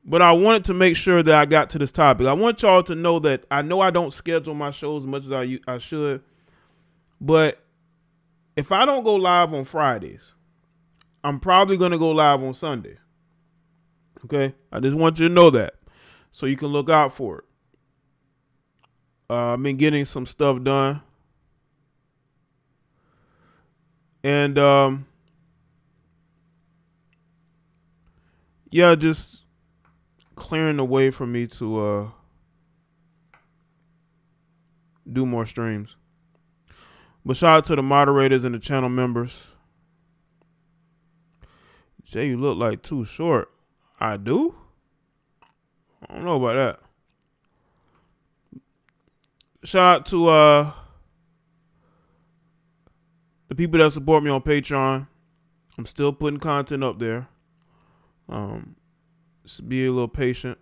But I wanted to make sure that I got to this topic. I want y'all to know that I know I don't schedule my shows as much as I should. But if I don't go live on Fridays, I'm probably going to go live on Sunday. Okay? I just want you to know that so you can look out for it. I've been getting some stuff done. And, yeah, just clearing the way for me to do more streams. But shout out to the moderators and the channel members. Jay, you look like too short. I do? I don't know about that. Shout out to the people that support me on Patreon. I'm still putting content up there. Just be a little patient.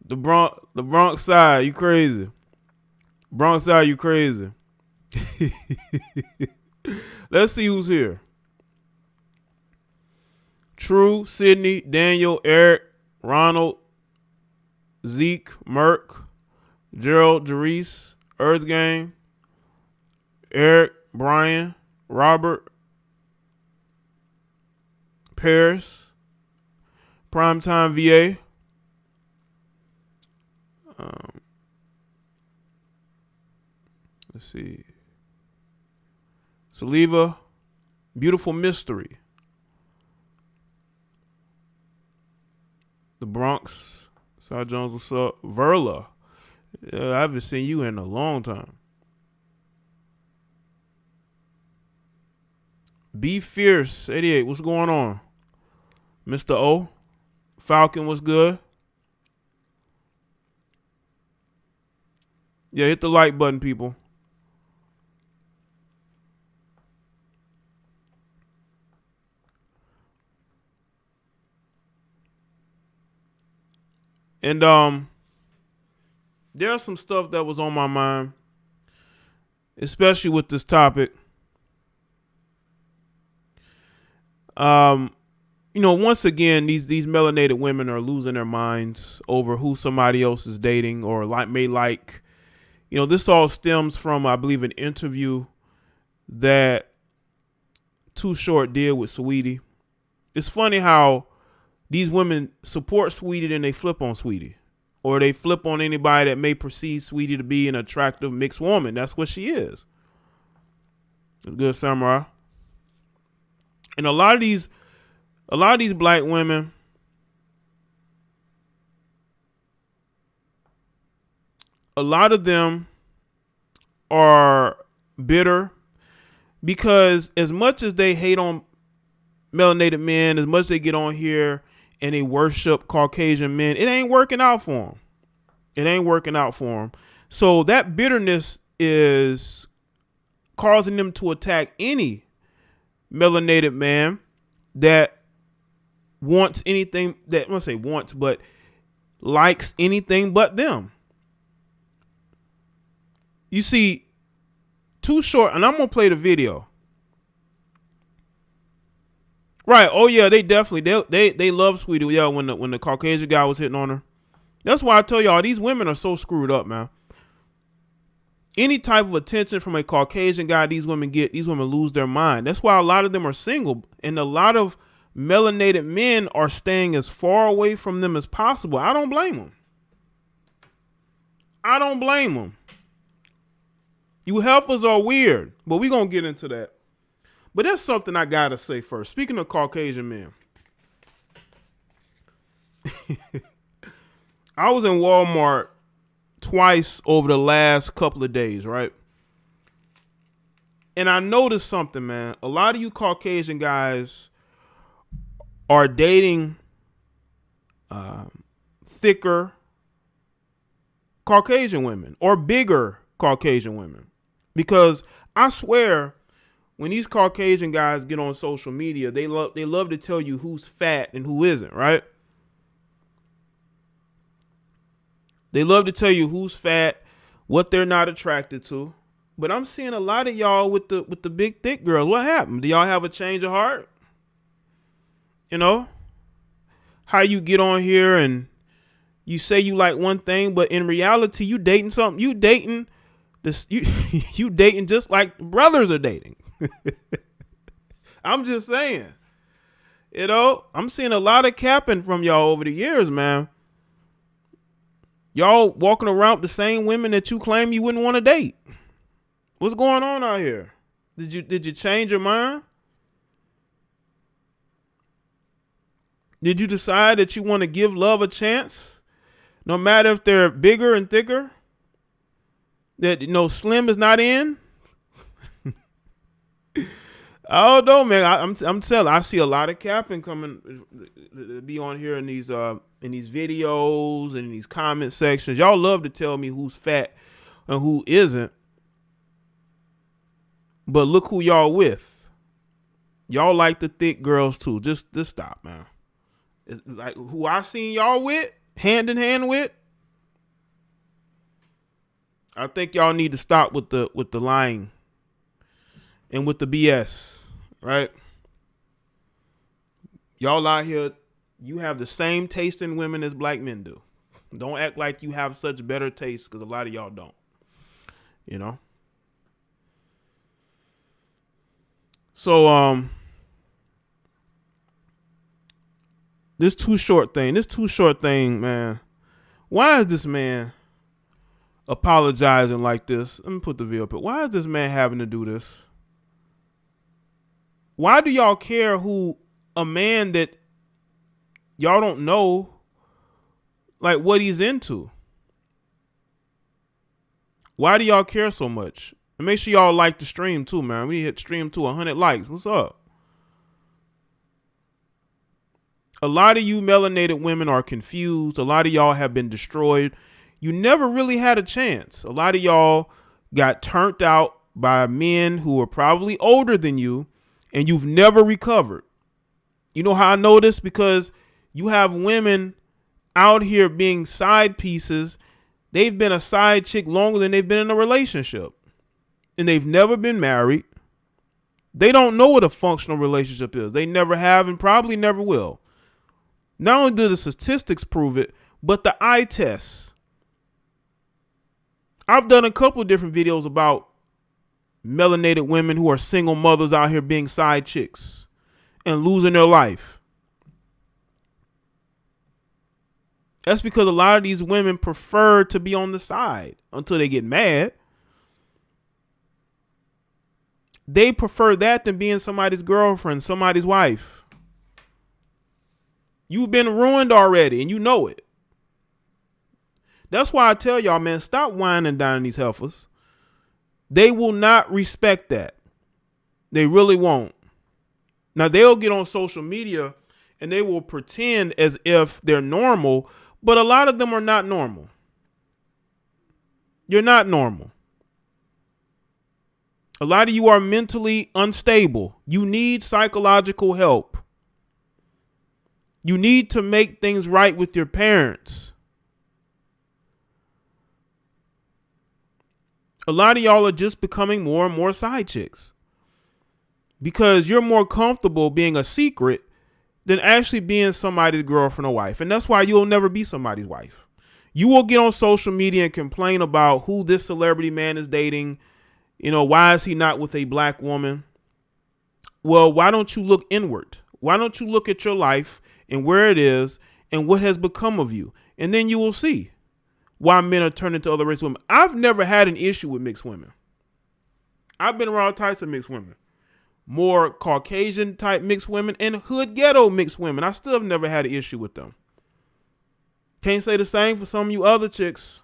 The Bronx side, you crazy. Bronx side, you crazy. Let's see who's here. True, Sydney, Daniel, Eric, Ronald, Zeke, Merck, Gerald, Jerice, Earth Gang, Eric, Brian, Robert, Paris, Primetime VA, let's see, Saliva, Beautiful Mystery, the Bronx, Cy Jones, what's up? Verla, I haven't seen you in a long time. Be Fierce 88, what's going on? Mr. O, Falcon, what's good? Yeah, hit the like button, people. And there's some stuff that was on my mind, especially with this topic. Once again, these melanated women are losing their minds over who somebody else is dating or may like. This all stems from, I believe, an interview that Too Short did with Sweetie. It's funny how these women support Sweetie, then they flip on Sweetie. Or they flip on anybody that may perceive Sweetie to be an attractive mixed woman. That's what she is. It's good, Samurai. And a lot of these black women, a lot of them are bitter because as much as they hate on melanated men, as much as they get on here and they worship Caucasian men, it ain't working out for them. It ain't working out for them. So that bitterness is causing them to attack any melanated man that wants anything, that I won't say wants, but likes anything but them. You see, Too Short, and I'm gonna play the video. Right? Oh yeah, they definitely they love Sweetie. Yeah, when the Caucasian guy was hitting on her. That's why I tell y'all these women are so screwed up, man. Any type of attention from a Caucasian guy these women lose their mind. That's why a lot of them are single, and a lot of melanated men are staying as far away from them as possible. I don't blame them. I don't blame them. You heifers are weird, but we're going to get into that. But that's something I got to say first. Speaking of Caucasian men, I was in Walmart twice over the last couple of days, right? And I noticed something, man. A lot of you Caucasian guys are dating thicker Caucasian women or bigger Caucasian women. Because I swear, when these Caucasian guys get on social media, they love to tell you who's fat and who isn't, right? They love to tell you who's fat, what they're not attracted to. But I'm seeing a lot of y'all with the big thick girls. What happened? Do y'all have a change of heart? You know? How you get on here and you say you like one thing, but in reality you dating something. You dating this you dating just like brothers are dating. I'm just saying. You know, I'm seeing a lot of capping from y'all over the years, man. Y'all walking around with the same women that you claim you wouldn't want to date. What's going on out here? Did you change your mind? Did you decide that you want to give love a chance? No matter if they're bigger and thicker? That, slim is not in? I don't know, man. I'm telling. I see a lot of capping coming be on here in these videos and in these comment sections. Y'all love to tell me who's fat and who isn't. But look who y'all with. Y'all like the thick girls too. Just stop, man. It's like who I seen y'all with, hand in hand with. I think y'all need to stop with the lying and with the BS, right? Y'all out here, you have the same taste in women as black men do. Don't act like you have such better taste, because a lot of y'all don't. So this too short thing, man. Why is this man apologizing like this? Let me put the video up. Why is this man having to do this? Why do y'all care who a man that y'all don't know, like, what he's into? Why do y'all care so much? And make sure y'all like the stream too, man. We hit stream to 100 likes. What's up? A lot of you melanated women are confused. A lot of y'all have been destroyed. You never really had a chance. A lot of y'all got turned out by men who are probably older than you, and you've never recovered. You know how I know this? Because you have women out here being side pieces. They've been a side chick longer than they've been in a relationship. And they've never been married. They don't know what a functional relationship is. They never have and probably never will. Not only do the statistics prove it, but the eye tests. I've done a couple of different videos about melanated women who are single mothers out here being side chicks and losing their life. That's because a lot of these women prefer to be on the side until they get mad. They prefer that than being somebody's girlfriend, somebody's wife. You've been ruined already, and you know it. That's why I tell y'all, man, stop whining down these heifers. They will not respect that. They really won't. Now, they'll get on social media, and they will pretend as if they're normal, but a lot of them are not normal. You're not normal. A lot of you are mentally unstable. You need psychological help. You need to make things right with your parents. A lot of y'all are just becoming more and more side chicks because you're more comfortable being a secret than actually being somebody's girlfriend or wife. And that's why you'll never be somebody's wife. You will get on social media and complain about who this celebrity man is dating. Why is he not with a black woman? Well, why don't you look inward? Why don't you look at your life and where it is and what has become of you? And then you will see why men are turning to other race women. I've never had an issue with mixed women. I've been around all types of mixed women. More Caucasian type mixed women and hood ghetto mixed women. I still have never had an issue with them. Can't say the same for some of you other chicks.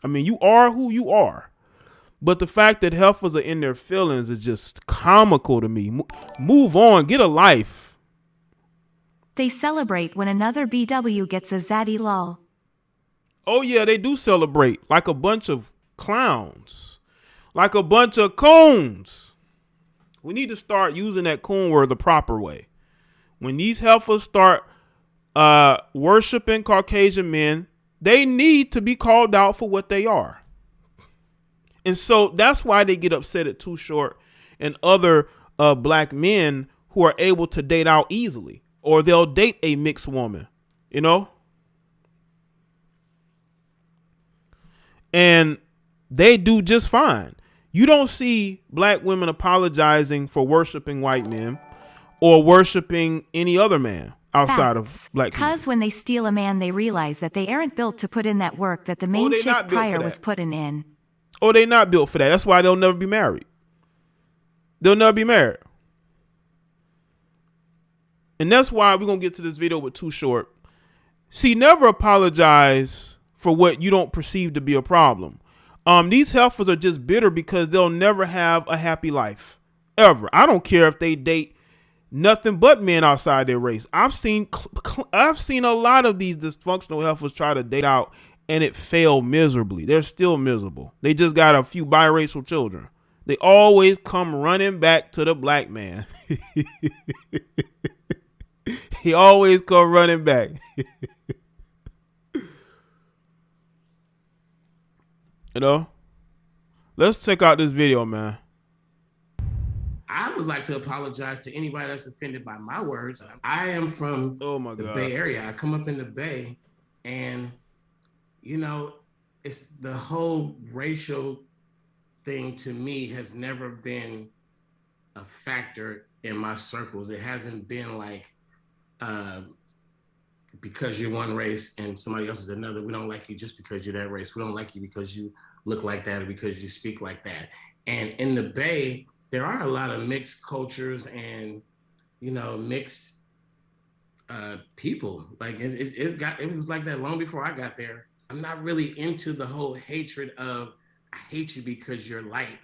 I mean, you are who you are. But the fact that heifers are in their feelings is just comical to me. Move on. Get a life. They celebrate when another BW gets a zaddy lol. Oh, yeah, they do celebrate like a bunch of clowns. Like a bunch of coons. We need to start using that coon word the proper way. When these heifers start worshiping Caucasian men, they need to be called out for what they are. And so that's why they get upset at Too Short and other black men who are able to date out easily, or they'll date a mixed woman, you know? And they do just fine. You don't see black women apologizing for worshiping white men or worshiping any other man outside of black people. Because when they steal a man, they realize that they aren't built to put in that work that the main chick prior was putting in. Oh, they not built for that. That's why they'll never be married. They'll never be married. And that's why we're going to get to this video with Too Short. See, never apologize for what you don't perceive to be a problem. These heifers are just bitter because they'll never have a happy life. Ever. I don't care if they date nothing but men outside their race. I've seen a lot of these dysfunctional heifers try to date out and it failed miserably. They're still miserable. They just got a few biracial children. They always come running back to the black man. He always come running back. You know? Let's check out this video, man. I would like to apologize to anybody that's offended by my words. I am from the Bay Area. I come up in the Bay, and you know, it's the whole racial thing to me has never been a factor in my circles. It hasn't been like because you're one race and somebody else is another. We don't like you just because you're that race. We don't like you because you look like that or because you speak like that. And in the Bay, there are a lot of mixed cultures and, you know, mixed people. Like it was like that long before I got there. I'm not really into the whole hatred of I hate you because you're light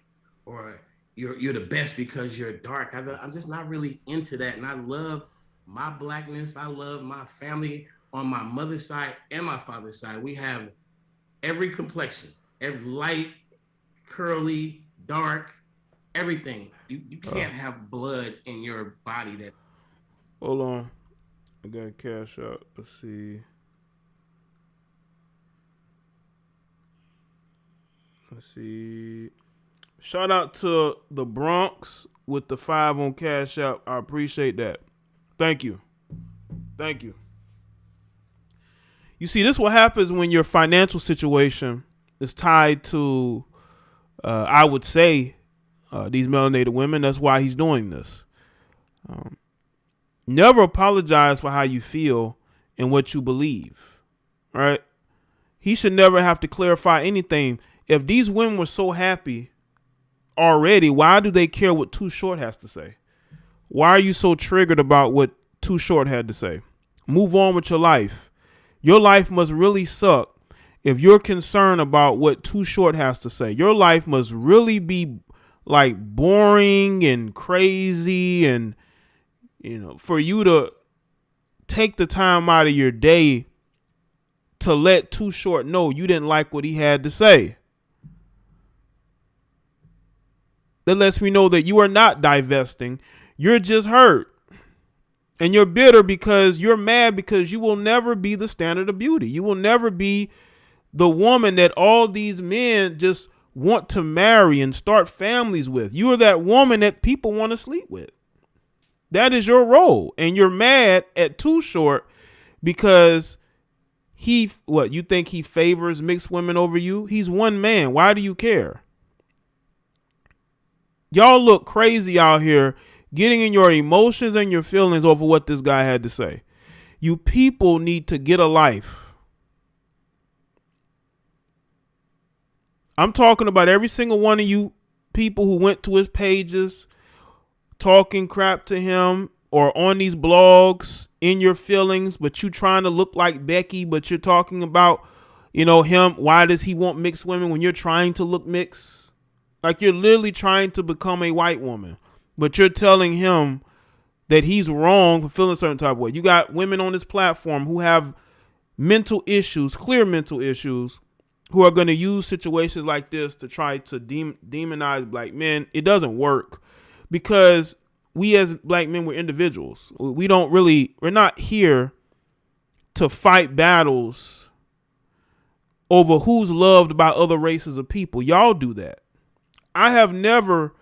or you're the best because you're dark. I'm just not really into that. And I love my blackness. I love my family on my mother's side and my father's side. We have every complexion, every light, curly, dark, everything. You can't have blood in your body that. Hold on. I got cash out. Let's see. Shout out to the Bronx with the 5 on Cash App. I appreciate that. Thank you. You see, this is what happens when your financial situation is tied to, I would say, these melanated women. That's why he's doing this. Never apologize for how you feel and what you believe. Right? He should never have to clarify anything. If these women were so happy already, why do they care what Too Short has to say? Why are you so triggered about what Too Short had to say? Move on with your life. Your life must really suck if you're concerned about what Too Short has to say. Your life must really be like boring and crazy, and you know, for you to take the time out of your day to let Too Short know you didn't like what he had to say. That lets me know that you are not divesting. You're just hurt. And you're bitter because you're mad because you will never be the standard of beauty. You will never be the woman that all these men just want to marry and start families with. You are that woman that people want to sleep with. That is your role. And you're mad at Too Short because you think he favors mixed women over you? He's one man. Why do you care? Y'all look crazy out here getting in your emotions and your feelings over what this guy had to say. You people need to get a life. I'm talking about every single one of you people who went to his pages talking crap to him or on these blogs in your feelings, but you trying to look like Becky, but you're talking about, you know, him. Why does he want mixed women when you're trying to look mixed? Like you're literally trying to become a white woman, but you're telling him that he's wrong for feeling a certain type of way. You got women on this platform who have mental issues, clear mental issues, who are going to use situations like this to try to demonize black men. It doesn't work because we as black men, we're individuals. We're not here to fight battles over who's loved by other races of people. Y'all do that. I have never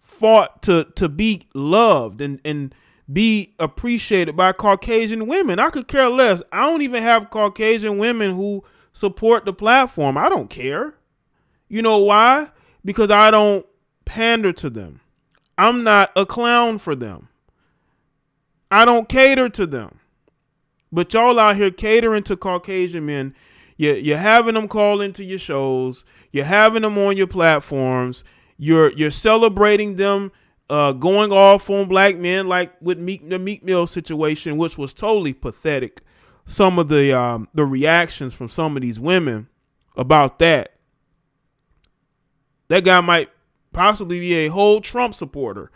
fought to be loved and be appreciated by Caucasian women. I could care less. I don't even have Caucasian women who support the platform. I don't care. You know why? Because I don't pander to them. I'm not a clown for them. I don't cater to them. But y'all out here catering to Caucasian men. You're having them call into your shows. You're having them on your platforms. You're celebrating them going off on black men, like with the Meek Mill situation, which was totally pathetic. Some of the reactions from some of these women about that. That guy might possibly be a whole Trump supporter.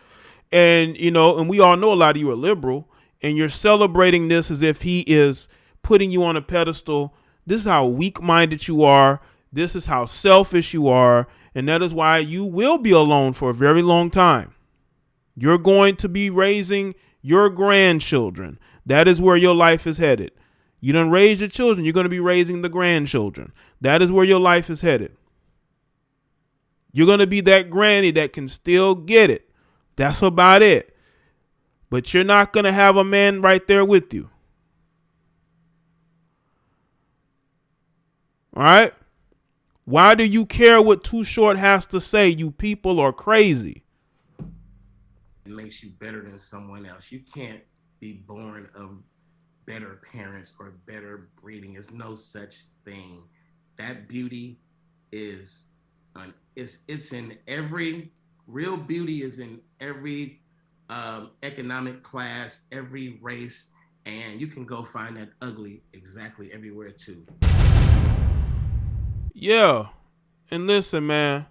And, and we all know a lot of you are liberal, and you're celebrating this as if he is putting you on a pedestal. This is how weak-minded you are. This is how selfish you are. And that is why you will be alone for a very long time. You're going to be raising your grandchildren. That is where your life is headed. You done raised your children. You're going to be raising the grandchildren. That is where your life is headed. You're going to be that granny that can still get it. That's about it. But you're not going to have a man right there with you. All right? Why do you care what Too Short has to say? You people are crazy. It makes you better than someone else. You can't be born of better parents or better breeding. There's no such thing. That beauty is it's in every real beauty is in every economic class, every race, and you can go find that ugly exactly everywhere too. Yeah. And listen, man,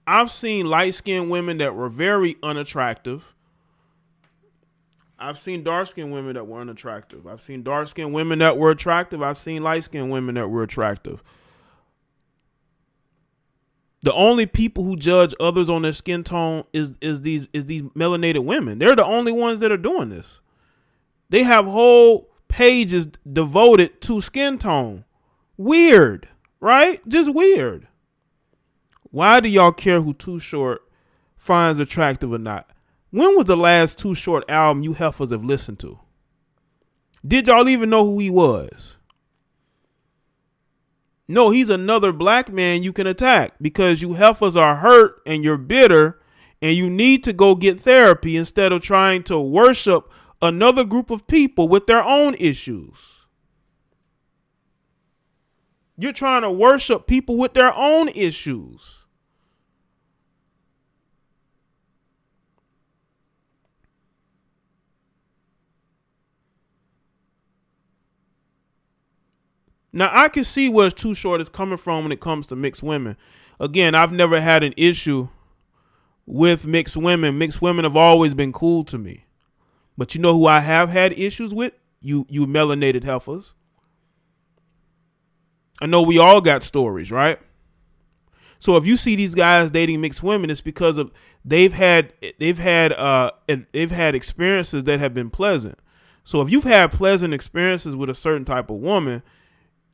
I've seen light-skinned women that were very unattractive. I've seen dark-skinned women that were unattractive. I've seen dark-skinned women that were attractive. I've seen light-skinned women that were attractive. The only people who judge others on their skin tone is these melanated women. They're the only ones that are doing this. They have whole pages devoted to skin tone. Weird, right? Just weird. Why do y'all care who Too Short finds attractive or not? When was the last Too Short album you heifers have listened to? Did y'all even know who he was? No, he's another black man you can attack because you heifers are hurt and you're bitter and you need to go get therapy instead of trying to worship another group of people with their own issues. You're trying to worship people with their own issues. Now, I can see where Too Short is coming from when it comes to mixed women. Again, I've never had an issue with mixed women. Mixed women have always been cool to me. But you know who I have had issues with? You melanated heifers. I know we all got stories, right? So if you see these guys dating mixed women, it's because of they've had experiences that have been pleasant. So if you've had pleasant experiences with a certain type of woman,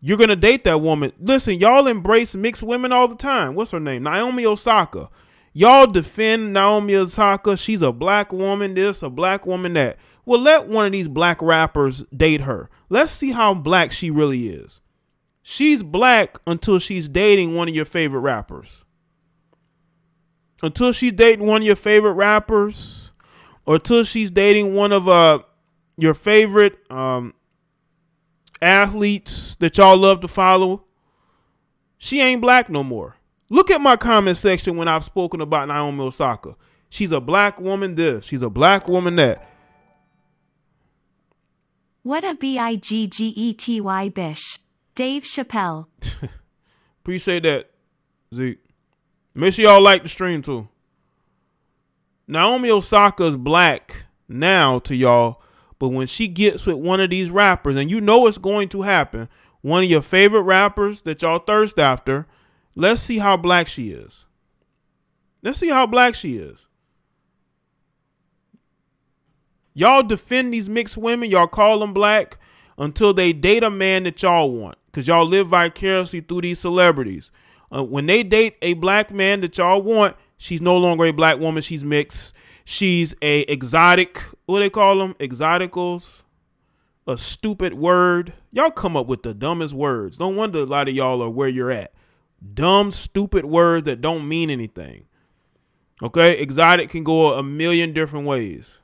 you're going to date that woman. Listen, y'all embrace mixed women all the time. What's her name? Naomi Osaka. Y'all defend Naomi Osaka. She's a black woman this, a black woman that. Well, let one of these black rappers date her. Let's see how black she really is. She's black until she's dating one of your favorite rappers. Until she's dating one of your favorite rappers, or until she's dating one of your favorite athletes that y'all love to follow, she ain't black no more. Look at my comment section when I've spoken about Naomi Osaka. She's a black woman this. She's a black woman that. What a biggety bish. Dave Chappelle. Appreciate that, Zeke. Make sure y'all like the stream too. Naomi Osaka is black now to y'all, but when she gets with one of these rappers, and you know it's going to happen, one of your favorite rappers that y'all thirst after, let's see how black she is. Let's see how black she is. Y'all defend these mixed women, y'all call them black until they date a man that y'all want, because y'all live vicariously through these celebrities. When they date a black man that y'all want, she's no longer a black woman. She's mixed. She's a exotic. What they call them? Exoticals. A stupid word. Y'all come up with the dumbest words. No wonder a lot of y'all are where you're at. Dumb, stupid words that don't mean anything. Okay? Exotic can go a million different ways.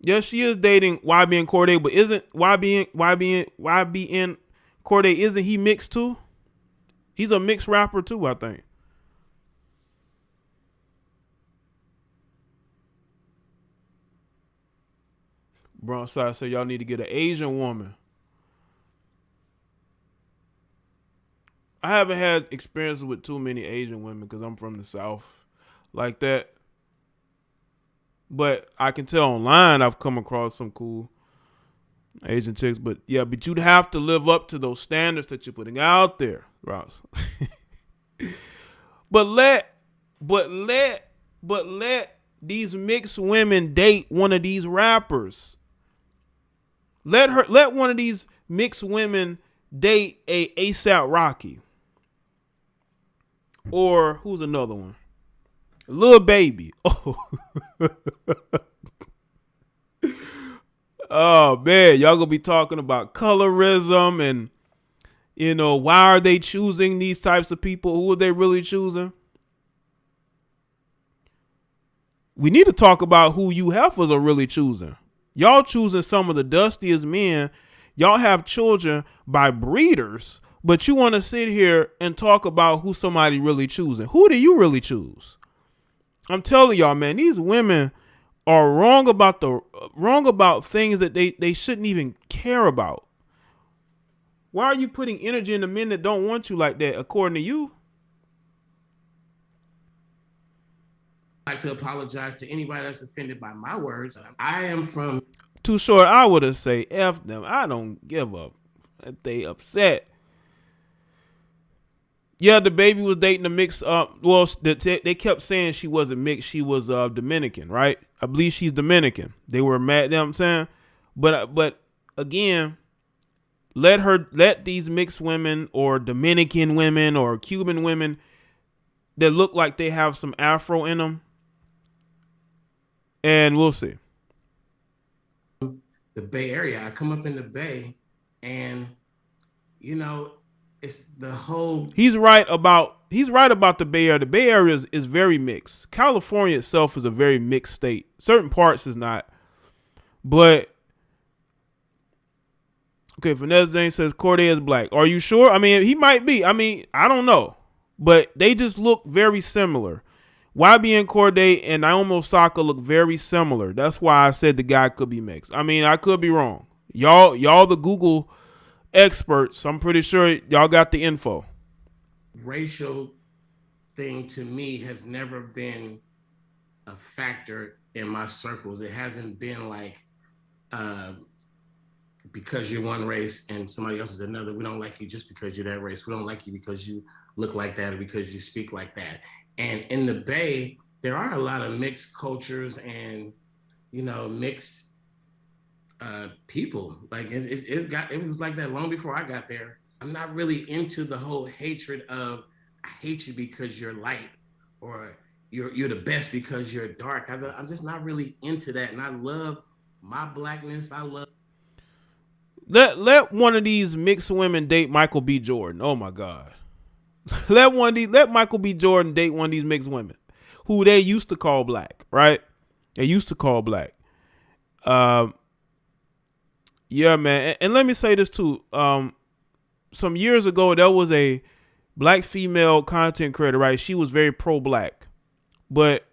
Yes, she is dating YB and Cordae, but isn't YB and Cordae, isn't he mixed too? He's a mixed rapper too, I think. Bronzeside said y'all need to get an Asian woman. I haven't had experiences with too many Asian women because I'm from the South like that. But I can tell online I've come across some cool Asian chicks. But yeah, but you'd have to live up to those standards that you're putting out there, Ross. But let these mixed women date one of these rappers. Let one of these mixed women date a ASAP Rocky. Or who's another one? Lil Baby. Oh. Oh man, y'all gonna be talking about colorism and, you know, why are they choosing these types of people? Who are they really choosing? We need to talk about who you heifers are really choosing. Y'all choosing some of the dustiest men. Y'all have children by breeders, but you want to sit here and talk about who somebody really choosing. Who do you really choose? I'm telling y'all, man, these women are wrong about things that they shouldn't even care about. Why are you putting energy in the men that don't want you like that, according to you? I'd like to apologize to anybody that's offended by my words. I am from Too Short. I would have say F them. I don't give up if they upset. Yeah, the baby was dating a mix. Well, they kept saying she wasn't mixed. She was Dominican, right? I believe she's Dominican. They were mad. You know what I'm saying? But again, let these mixed women or Dominican women or Cuban women that look like they have some Afro in them, and we'll see. The Bay Area. I come up in the Bay, and you know, it's the whole. He's right about the Bay Area. The Bay Area is very mixed. California itself is a very mixed state. Certain parts is not, but okay. Finesse Jane says Cordae is black. Are you sure? I mean, he might be. I mean, I don't know, but they just look very similar. YB and Cordae and Naomi Osaka look very similar. That's why I said the guy could be mixed. I mean, I could be wrong. Y'all the Google experts. I'm pretty sure y'all got the info. Racial thing to me has never been a factor in my circles. It hasn't been like because you're one race and somebody else is another. We don't like you just because you're that race. We don't like you because you look like that or because you speak like that. And in the Bay, there are a lot of mixed cultures and, you know, mixed people. Like it was like that long before I got there. I'm not really into the whole hatred of I hate you because you're light or you're the best because you're dark. I'm just not really into that. And I love my blackness. I love. Let one of these mixed women date Michael B. Jordan. Oh my God. Let Michael B. Jordan date one of these mixed women who they used to call black, right? They used to call black. Yeah, man. And let me say this too. Some years ago, there was a black female content creator, right? She was very pro-black, but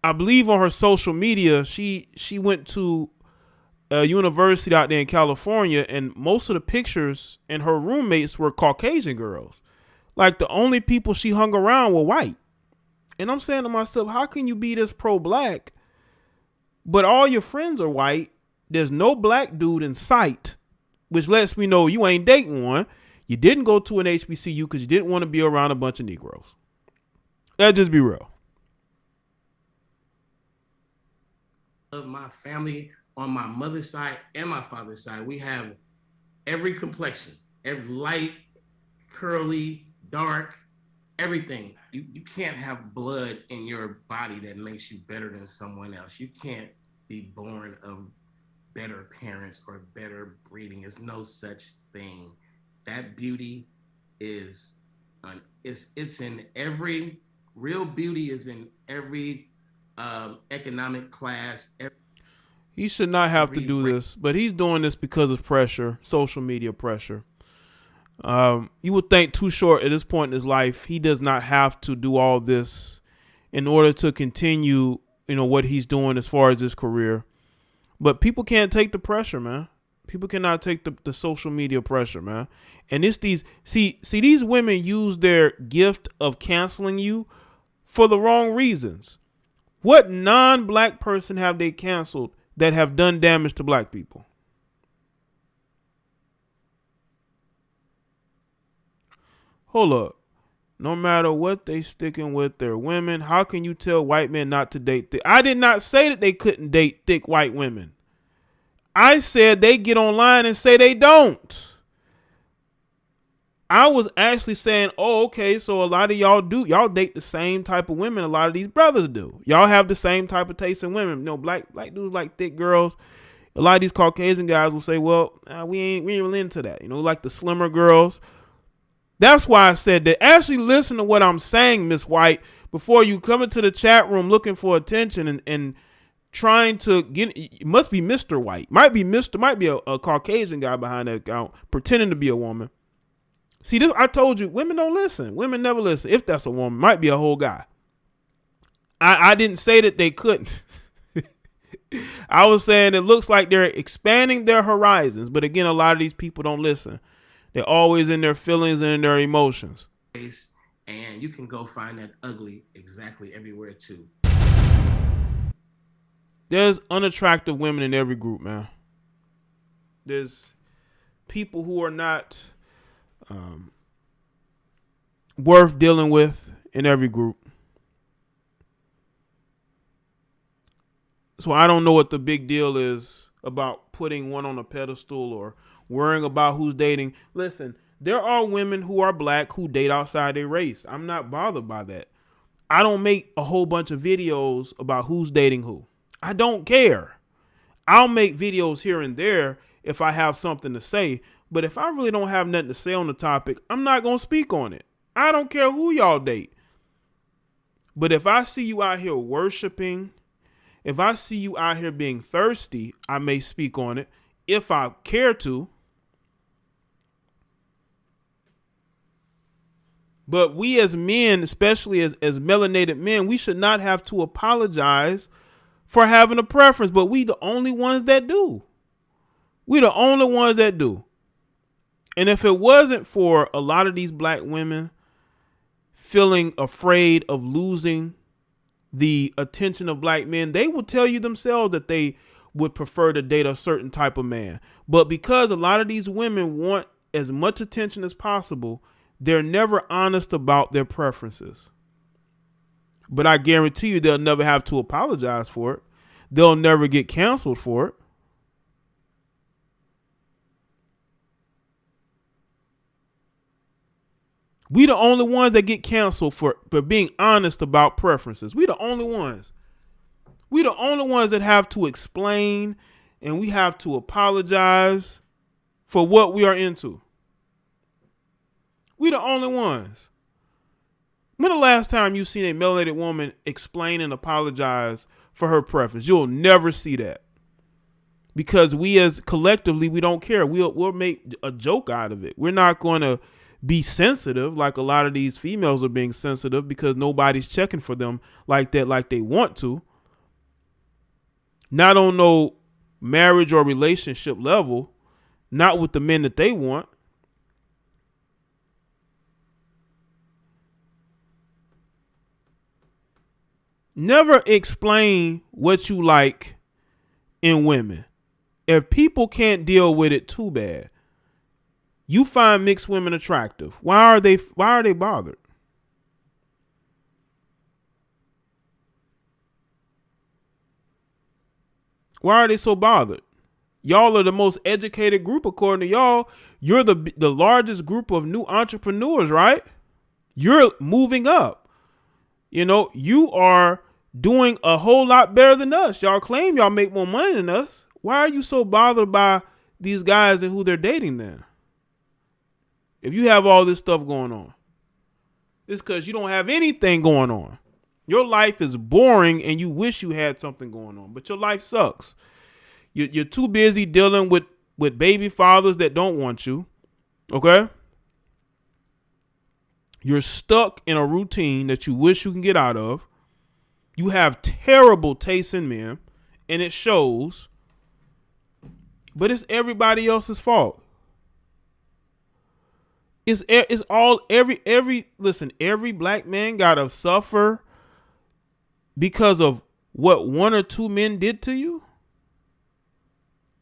I believe on her social media, she went to a university out there in California, and most of the pictures and her roommates were Caucasian girls. Like the only people she hung around were white. And I'm saying to myself, how can you be this pro-black, but all your friends are white? There's no black dude in sight, which lets me know you ain't dating one. You didn't go to an HBCU because you didn't want to be around a bunch of Negroes. Let's just be real. Of my family on my mother's side and my father's side, we have every complexion, every light, curly, dark, everything. You can't have blood in your body that makes you better than someone else. You can't be born of better parents or better breeding. There's no such thing. That beauty is it's in every real beauty is in every economic class. He should not have to do this, but he's doing this because of pressure, social media pressure. You would think Too Short at this point in his life, he does not have to do all this in order to continue, what he's doing as far as his career. But people can't take the pressure, man. People cannot take the social media pressure, man. And it's these women use their gift of canceling you for the wrong reasons. What non-black person have they canceled that have done damage to black people? Hold up. No matter what they sticking with their women, how can you tell white men not to date thick? I did not say that they couldn't date thick white women. I said they get online and say they don't. I was actually saying, oh, okay, so a lot of y'all date the same type of women a lot of these brothers do. Y'all have the same type of taste in women. Black dudes like thick girls. A lot of these Caucasian guys will say, well, we ain't really into that. Like the slimmer girls. That's why I said that. Actually listen to what I'm saying, Miss White, before you come into the chat room looking for attention and trying to get. It must be Mr. White. Might be a Caucasian guy behind that account pretending to be a woman. See, this, I told you, women don't listen. Women never listen. If that's a woman, might be a whole guy. I didn't say that they couldn't. I was saying it looks like they're expanding their horizons. But again, a lot of these people don't listen. They're always in their feelings and in their emotions. And you can go find that ugly exactly everywhere too. There's unattractive women in every group, man. There's people who are not worth dealing with in every group. So I don't know what the big deal is about putting one on a pedestal or worrying about who's dating. Listen, there are women who are black who date outside their race. I'm not bothered by that. I don't make a whole bunch of videos about who's dating who. I don't care. I'll make videos here and there if I have something to say. But if I really don't have nothing to say on the topic, I'm not going to speak on it. I don't care who y'all date. But if I see you out here worshiping, if I see you out here being thirsty, I may speak on it if I care to. But we as men, especially as melanated men, we should not have to apologize for having a preference. But we the only ones that do. We the only ones that do. And if it wasn't for a lot of these black women feeling afraid of losing the attention of black men, they will tell you themselves that they would prefer to date a certain type of man. But because a lot of these women want as much attention as possible, they're never honest about their preferences. But I guarantee you they'll never have to apologize for it. They'll never get canceled for it. We the only ones that get canceled for being honest about preferences. We the only ones. We the only ones that have to explain and we have to apologize for what we are into. We the only ones. When the last time you seen a melanated woman explain and apologize for her preference? You'll never see that. Because we as collectively, we don't care. We'll make a joke out of it. We're not going to be sensitive like a lot of these females are being sensitive because nobody's checking for them like that, like they want to. Not on no marriage or relationship level, not with the men that they want. Never explain what you like in women. If people can't deal with it, too bad. You find mixed women attractive. Why are they bothered? Why are they so bothered? Y'all are the most educated group according to y'all. You're the largest group of new entrepreneurs, right? You're moving up. You know, you are doing a whole lot better than us. Y'all claim y'all make more money than us. Why are you so bothered by these guys and who they're dating then? If you have all this stuff going on, it's because you don't have anything going on. Your life is boring and you wish you had something going on, but your life sucks. You're too busy dealing with baby fathers that don't want you. Okay? You're stuck in a routine that you wish you can get out of. You have terrible taste in men, and it shows. But it's everybody else's fault. It's all every black man gotta suffer because of what one or two men did to you.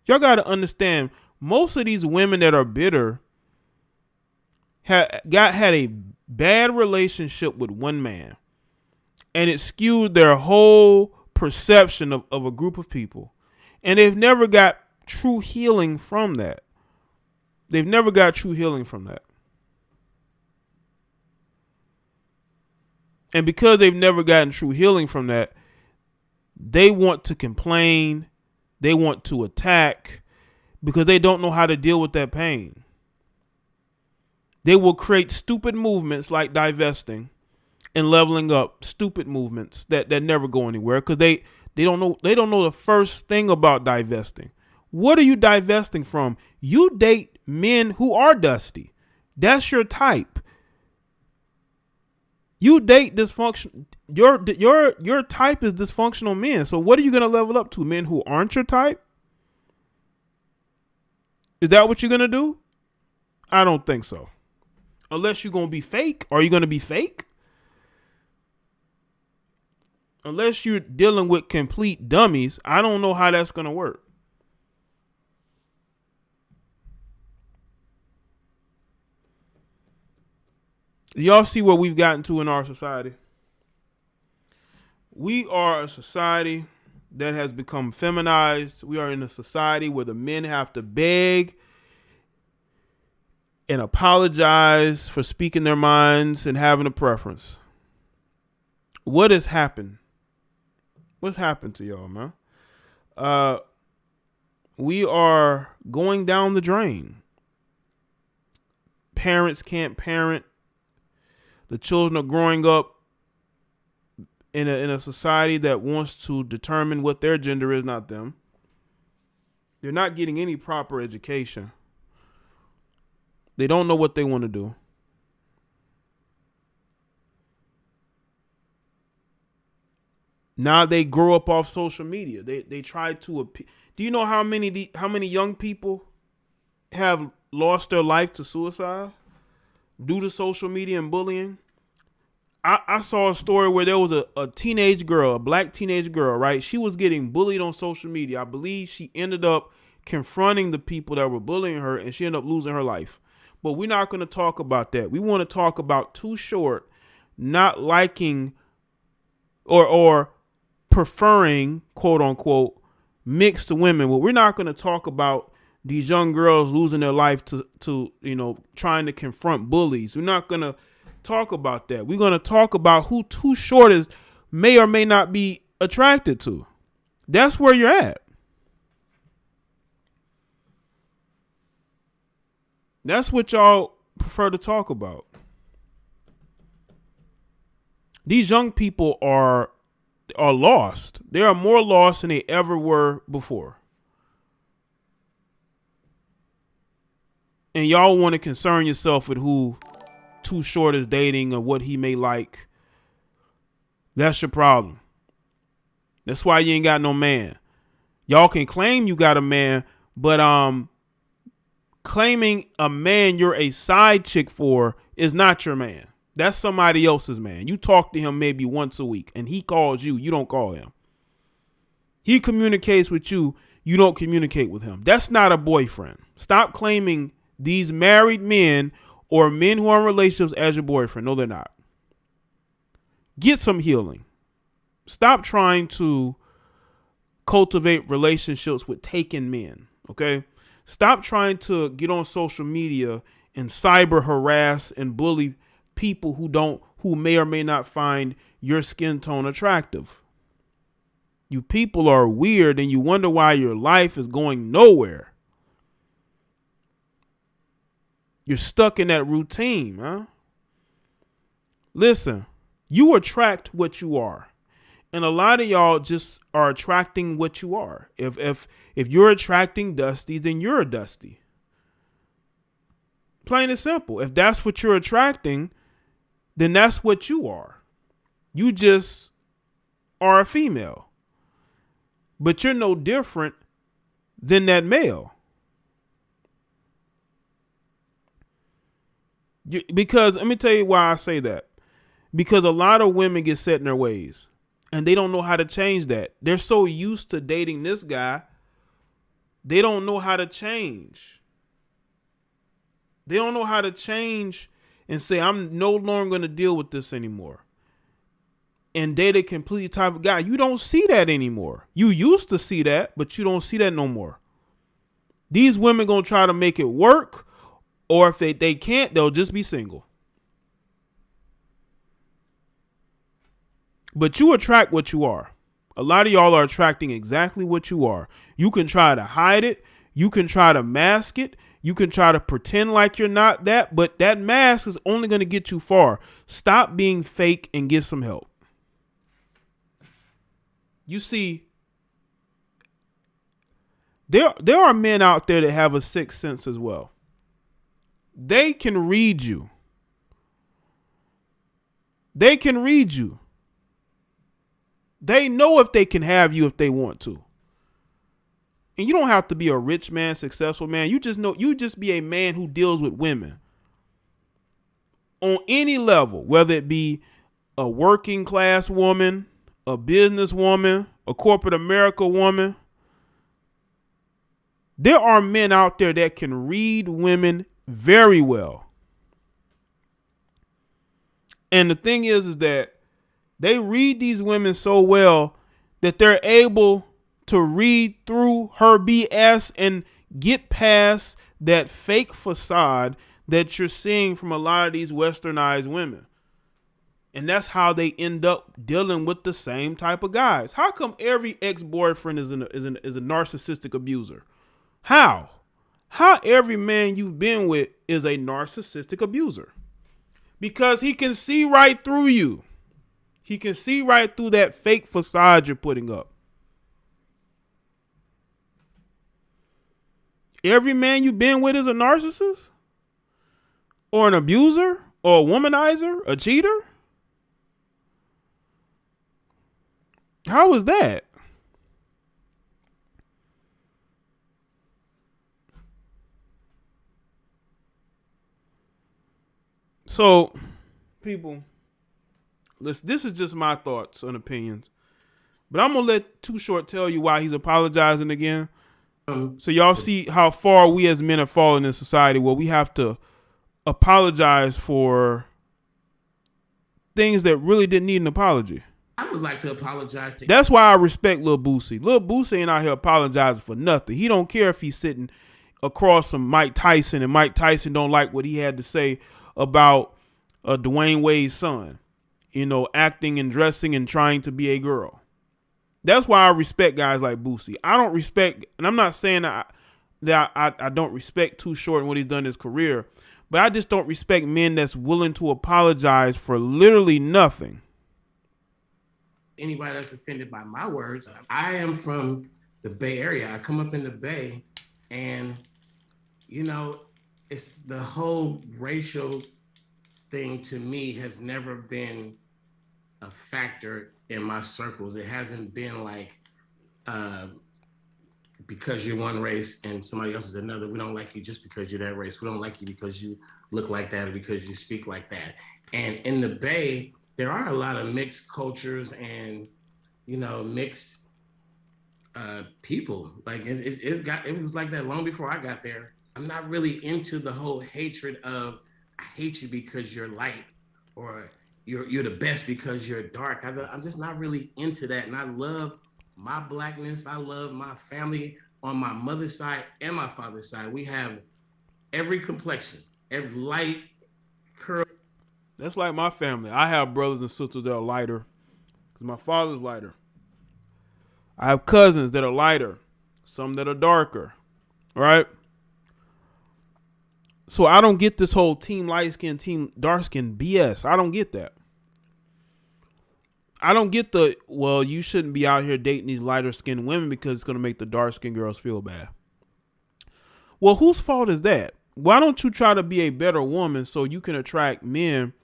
Y'all gotta understand, most of these women that are bitter had a bad relationship with one man, and it skewed their whole perception of a group of people, and they've never got true healing from that. They've never got true healing from that. And because they've never gotten true healing from that, they want to complain, they want to attack, because they don't know how to deal with that pain. They will create stupid movements like divesting and leveling up, stupid movements that never go anywhere because they don't know the first thing about divesting. What are you divesting from? You date men who are dusty. That's your type. You date dysfunction. Your type is dysfunctional men. So what are you going to level up to? Men who aren't your type? Is that what you're going to do? I don't think so. Unless you're going to be fake. Are you going to be fake? Unless you're dealing with complete dummies, I don't know how that's going to work. Y'all see what we've gotten to in our society? We are a society that has become feminized. We are in a society where the men have to beg and apologize for speaking their minds and having a preference. What has happened? What's happened to y'all, man? We are going down the drain. Parents can't parent. The children are growing up in a society that wants to determine what their gender is, not them. They're not getting any proper education. They don't know what they want to do. Now they grow up off social media. They try to appeal. Do you know how many young people have lost their life to suicide due to social media and bullying? I saw a story where there was a teenage girl, a black teenage girl, right? She was getting bullied on social media. I believe she ended up confronting the people that were bullying her, and she ended up losing her life. But we're not going to talk about that. We want to talk about Too Short not liking or preferring, quote unquote, mixed women. Well, we're not going to talk about these young girls losing their life to trying to confront bullies. We're not going to talk about that. We're going to talk about who Too Short is may or may not be attracted to. That's where you're at. That's what y'all prefer to talk about. These young people are lost. They are more lost than they ever were before. And y'all want to concern yourself with who Too Short is dating or what he may like. That's your problem. That's why you ain't got no man. Y'all can claim you got a man, but claiming a man you're a side chick for is not your man. That's somebody else's man. You talk to him maybe once a week and he calls you. You don't call him. He communicates with you. You don't communicate with him. That's not a boyfriend. Stop claiming these married men or men who are in relationships as your boyfriend. No, they're not. Get some healing. Stop trying to cultivate relationships with taken men. Okay. Stop trying to get on social media and cyber harass and bully people who may or may not find your skin tone attractive. You people are weird and you wonder why your life is going nowhere. You're stuck in that routine, huh? Listen, you attract what you are. And a lot of y'all just are attracting what you are. If you're attracting Dusties, then you're a Dusty. Plain and simple. If that's what you're attracting, then that's what you are. You just are a female. But you're no different than that male. Because let me tell you why I say that. Because a lot of women get set in their ways and they don't know how to change that. They're so used to dating this guy. They don't know how to change. They don't know how to change and say, I'm no longer going to deal with this anymore. And date a completely type of guy. You don't see that anymore. You used to see that, but you don't see that no more. These women going to try to make it work, or if they can't, they'll just be single. But you attract what you are. A lot of y'all are attracting exactly what you are. You can try to hide it. You can try to mask it. You can try to pretend like you're not that, but that mask is only going to get you far. Stop being fake and get some help. You see, there are men out there that have a sixth sense as well. They can read you. They can read you. They know if they can have you if they want to. And you don't have to be a rich man, successful man. You just be a man who deals with women on any level, whether it be a working class woman, a business woman, a corporate America woman. There are men out there that can read women very well. And the thing is that they read these women so well that they're able to read through her BS and get past that fake facade that you're seeing from a lot of these westernized women. And that's how they end up dealing with the same type of guys. How come every ex-boyfriend is a narcissistic abuser? How every man you've been with is a narcissistic abuser? Because he can see right through you. He can see right through that fake facade you're putting up. Every man you've been with is a narcissist? Or an abuser? Or a womanizer? A cheater? How is that? So, people, listen, this is just my thoughts and opinions. But I'm going to let Too Short tell you why he's apologizing again. So y'all see how far we as men have fallen in society where we have to apologize for things that really didn't need an apology. I would like to apologize to. That's why I respect Lil Boosie. Lil Boosie ain't out here apologizing for nothing. He don't care if he's sitting across from Mike Tyson and Mike Tyson don't like what he had to say about Dwayne Wade's son, acting and dressing and trying to be a girl. That's why I respect guys like Boosie. I don't respect, and I'm not saying that I don't respect Too Short and what he's done in his career, but I just don't respect men that's willing to apologize for literally nothing. Anybody that's offended by my words, I am from the Bay Area. I come up in the Bay, and it's the whole racial thing to me has never been a factor in my circles. It hasn't been like because you're one race and somebody else is another. We don't like you just because you're that race. We don't like you because you look like that or because you speak like that. And in the Bay, there are a lot of mixed cultures and, mixed people. Like it was like that long before I got there. I'm not really into the whole hatred of I hate you because you're light or you're the best because you're dark. I'm just not really into that. And I love my blackness. I love my family on my mother's side and my father's side. We have every complexion, every light, curl. That's like my family. I have brothers and sisters that are lighter because my father's lighter. I have cousins that are lighter, some that are darker, right? So I don't get this whole team light skin, team dark skin BS. I don't get that. I don't get well, you shouldn't be out here dating these lighter skinned women because it's going to make the dark skinned girls feel bad. Well, whose fault is that? Why don't you try to be a better woman so you can attract men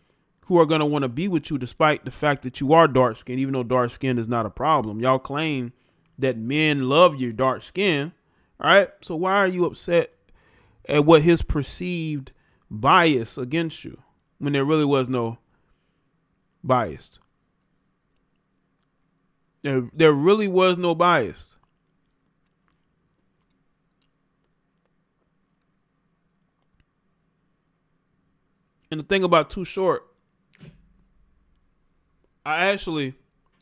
who are going to want to be with you despite the fact that you are dark skinned, even though dark skin is not a problem. Y'all claim that men love your dark skin, right? So why are you upset at what his perceived bias against you when there really was no bias? There really was no bias. And the thing about Too Short, I actually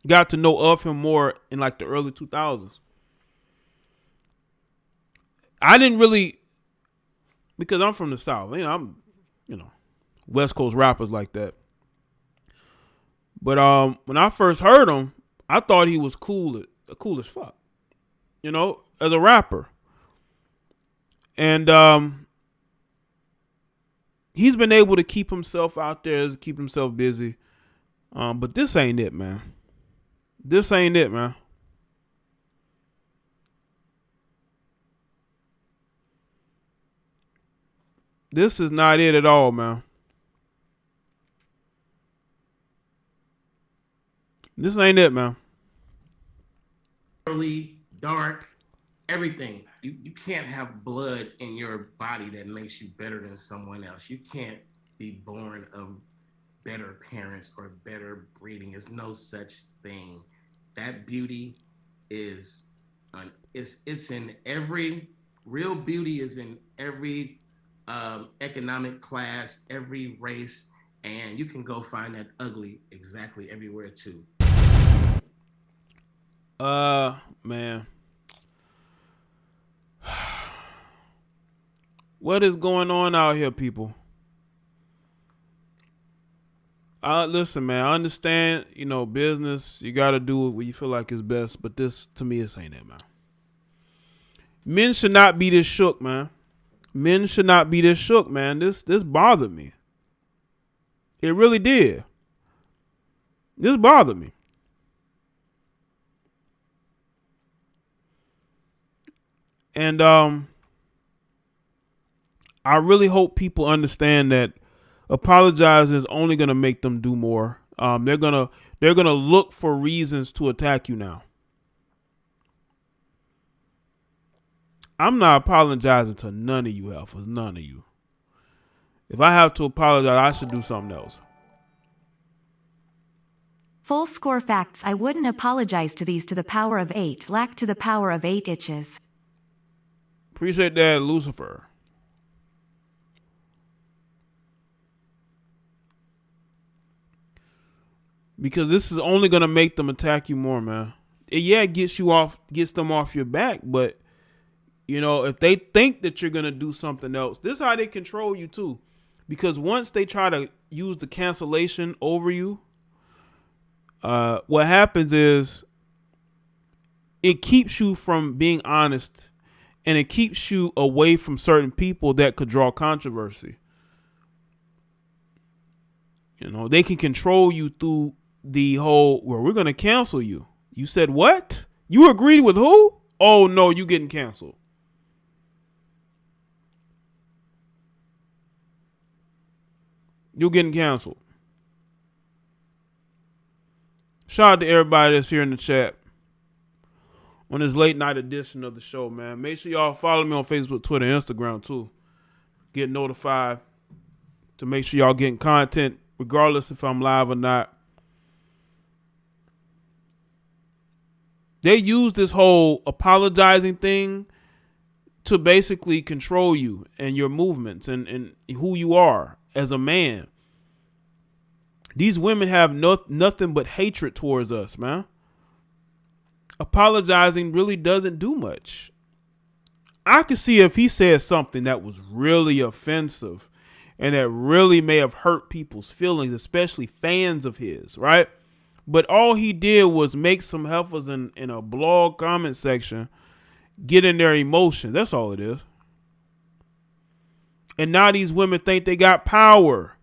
got to know of him more in like the early 2000s. I didn't really, because I'm from the South. I'm West Coast rappers like that. But when I first heard him, I thought he was cool as fuck, as a rapper. And he's been able to keep himself out there, keep himself busy. But this ain't it, man. This ain't it, man. This is not it at all, man. This ain't it, man. Early, dark, everything. You can't have blood in your body that makes you better than someone else. You can't be born of better parents or better breeding. There's no such thing. That beauty is it's in every real beauty is in every economic class, every race, and you can go find that ugly exactly everywhere too. Man. What is going on out here, people? Listen, man, I understand, business, you got to do it when you feel like it's best, but this, to me, this ain't it, man. Men should not be this shook, man. Men should not be this shook, man. This bothered me. It really did. This bothered me. And I really hope people understand that apologizing is only going to make them do more. They're gonna look for reasons to attack you now. I'm not apologizing to none of you heifers, none of you. If I have to apologize, I should do something else. Full score facts. I wouldn't apologize to these to the power of 8 lack to the power of 8 itches. Appreciate that, Lucifer. Because this is only going to make them attack you more, man. It gets them off your back, but if they think that you're going to do something else, this is how they control you too. Because once they try to use the cancellation over you, what happens is it keeps you from being honest, and it keeps you away from certain people that could draw controversy. They can control you through the whole, well, we're going to cancel you. You said what? You agreed with who? Oh, no, you getting canceled. You're getting canceled. Shout out to everybody that's here in the chat on this late night edition of the show, man. Make sure y'all follow me on Facebook, Twitter, Instagram too. Get notified to make sure y'all getting content regardless if I'm live or not. They use this whole apologizing thing to basically control you and your movements and who you are as a man. These women have nothing but hatred towards us, man. apologizing really doesn't do much. I could see if he said something that was really offensive and that really may have hurt people's feelings, especially fans of his, right? But all he did was make some heifers in a blog comment section get in their emotions. That's all it is. And now these women think they got power.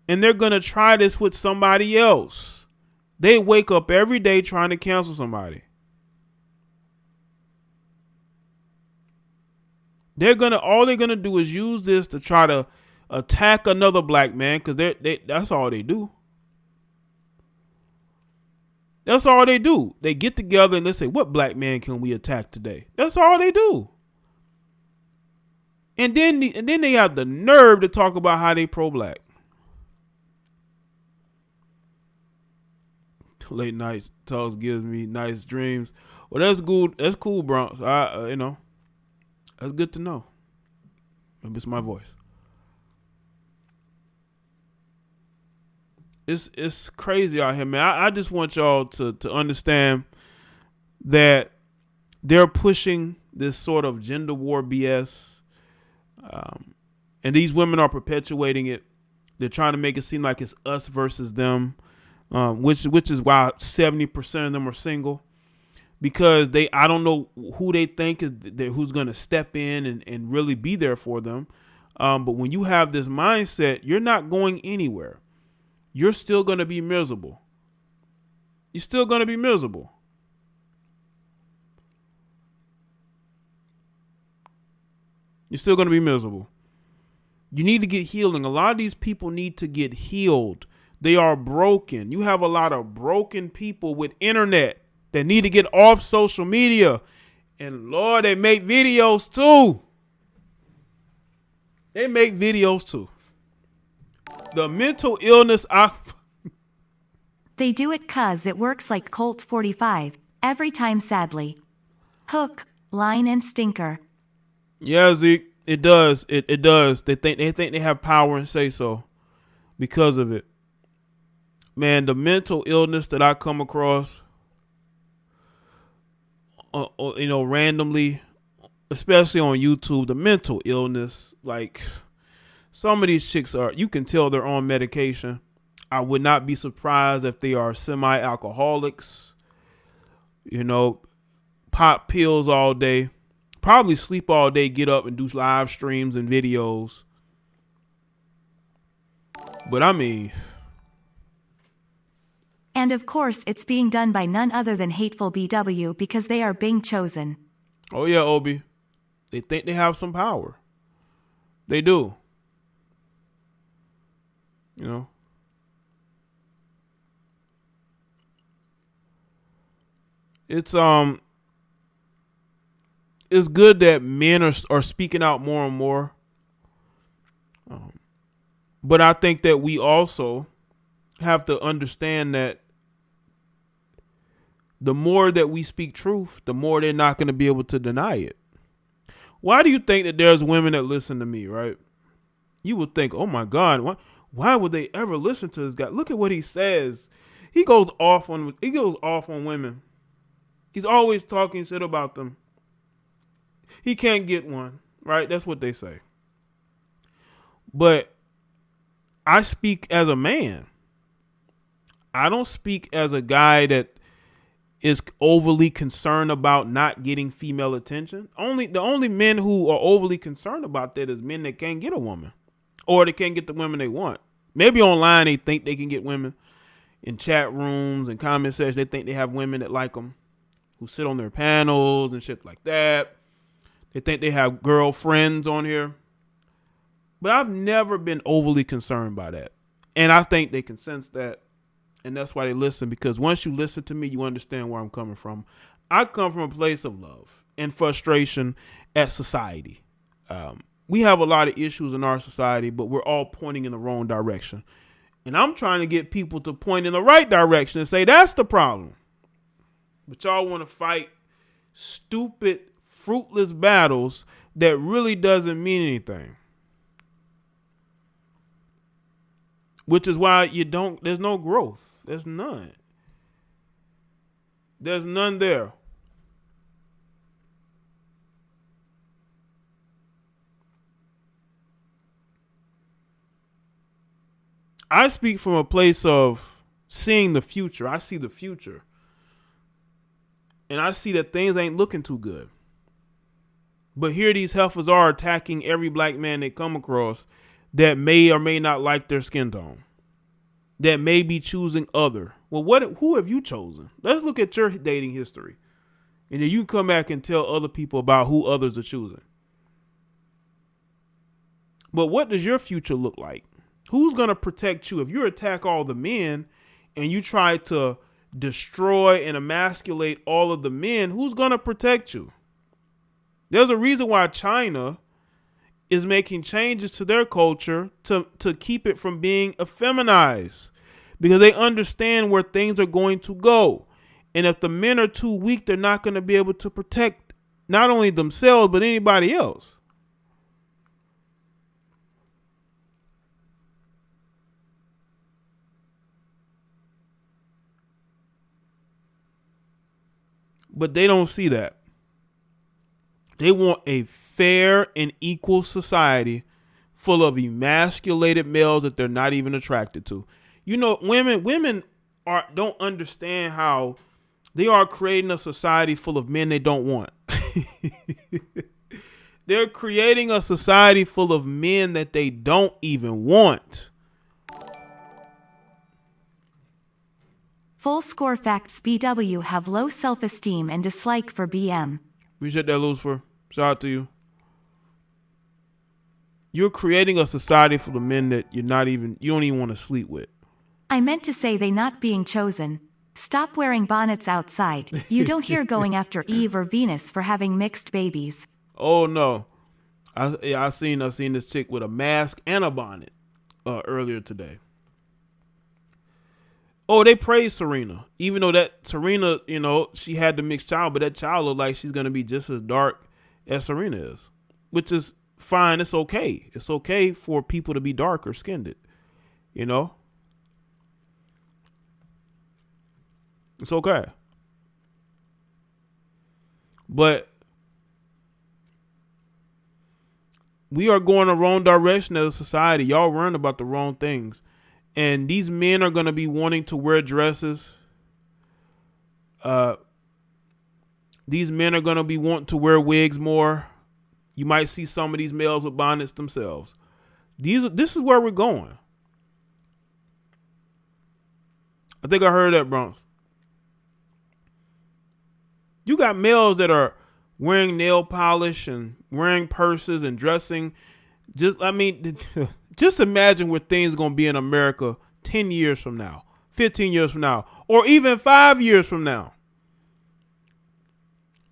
And they're going to try this with somebody else. They wake up every day trying to cancel somebody. All they're gonna do is use this to try to attack another black man, because that's all they do. That's all they do. They get together and they say, what black man can we attack today? That's all they do. And then they have the nerve to talk about how they pro-black. Late night talks gives me nice dreams. Well, that's good. That's cool, Bronx. That's good to know. Maybe it's my voice. It's crazy out here, man. I just want y'all to understand that they're pushing this sort of gender war BS. And these women are perpetuating it. They're trying to make it seem like it's us versus them, which is why 70% of them are single, because I don't know who they think who's going to step in and really be there for them. But when you have this mindset, you're not going anywhere. You're still going to be miserable. You're still going to be miserable. You're still going to be miserable. You need to get healing. A lot of these people need to get healed. They are broken. You have a lot of broken people with internet that need to get off social media. And Lord, they make videos too. They make videos too. The mental illness. They do it 'cause it works like Colt 45 every time, sadly. Hook, line, and stinker. Yeah, Zeke, it does. It does. They think they have power and say so because of it. Man, the mental illness that I come across, randomly, especially on YouTube, the mental illness, like some of these chicks you can tell they're on medication. I would not be surprised if they are semi-alcoholics, pop pills all day, probably sleep all day, get up and do live streams and videos. But I mean, and of course it's being done by none other than hateful BW, because they are being chosen. Oh yeah, Obi. They think they have some power. They do. It's good that men are speaking out more and more. But I think that we also have to understand that the more that we speak truth, the more they're not going to be able to deny it. Why do you think that there's women that listen to me, right? You would think, oh my God, why would they ever listen to this guy? Look at what he says. He goes off on women. He's always talking shit about them. He can't get one, right? That's what they say. But I speak as a man. I don't speak as a guy that is overly concerned about not getting female attention. The only men who are overly concerned about that is men that can't get a woman, or they can't get the women they want. Maybe online they think they can get women in chat rooms and comment sections. They think they have women that like them, who sit on their panels and shit like that. They think they have girlfriends on here. But I've never been overly concerned by that. And I think they can sense that. And that's why they listen, because once you listen to me, you understand where I'm coming from. I come from a place of love and frustration at society. We have a lot of issues in our society, but we're all pointing in the wrong direction. And I'm trying to get people to point in the right direction and say, that's the problem. But y'all want to fight stupid, fruitless battles that really doesn't mean anything. Which is why there's no growth. There's none. There's none there. I speak from a place of seeing the future. I see the future. And I see that things ain't looking too good. But here these heifers are attacking every black man they come across that may or may not like their skin tone, that may be choosing other. Well, who have you chosen? Let's look at your dating history. And then you come back and tell other people about who others are choosing. But what does your future look like? Who's going to protect you? If you attack all the men and you try to destroy and emasculate all of the men, who's going to protect you? There's a reason why China is making changes to their culture to keep it from being effeminized, because they understand where things are going to go. And if the men are too weak, they're not going to be able to protect not only themselves, but anybody else. But they don't see that. They want a fair and equal society full of emasculated males that they're not even attracted to. You know, women don't understand how they are creating a society full of men they don't want. They're creating a society full of men that they don't even want. Full score facts: BW have low self-esteem and dislike for BM. Appreciate that, Lucifer. Shout out to you. You're creating a society full of men that you don't even want to sleep with. I meant to say they not being chosen. Stop wearing bonnets outside. You don't hear going after Eve or Venus for having mixed babies. Oh no. I seen this chick with a mask and a bonnet earlier today. Oh, they praised Serena. Even though that Serena, she had the mixed child, but that child looked like she's going to be just as dark as Serena is, which is fine. It's okay. It's okay for people to be darker skinned, It's okay. But we are going the wrong direction as a society. Y'all worrying about the wrong things. And these men are going to be wanting to wear dresses. These men are going to be wanting to wear wigs more. You might see some of these males with bonnets themselves. This is where we're going. I think I heard that, Bronx. You got males that are wearing nail polish and wearing purses and dressing. Just imagine where things are going to be in America 10 years from now, 15 years from now, or even 5 years from now.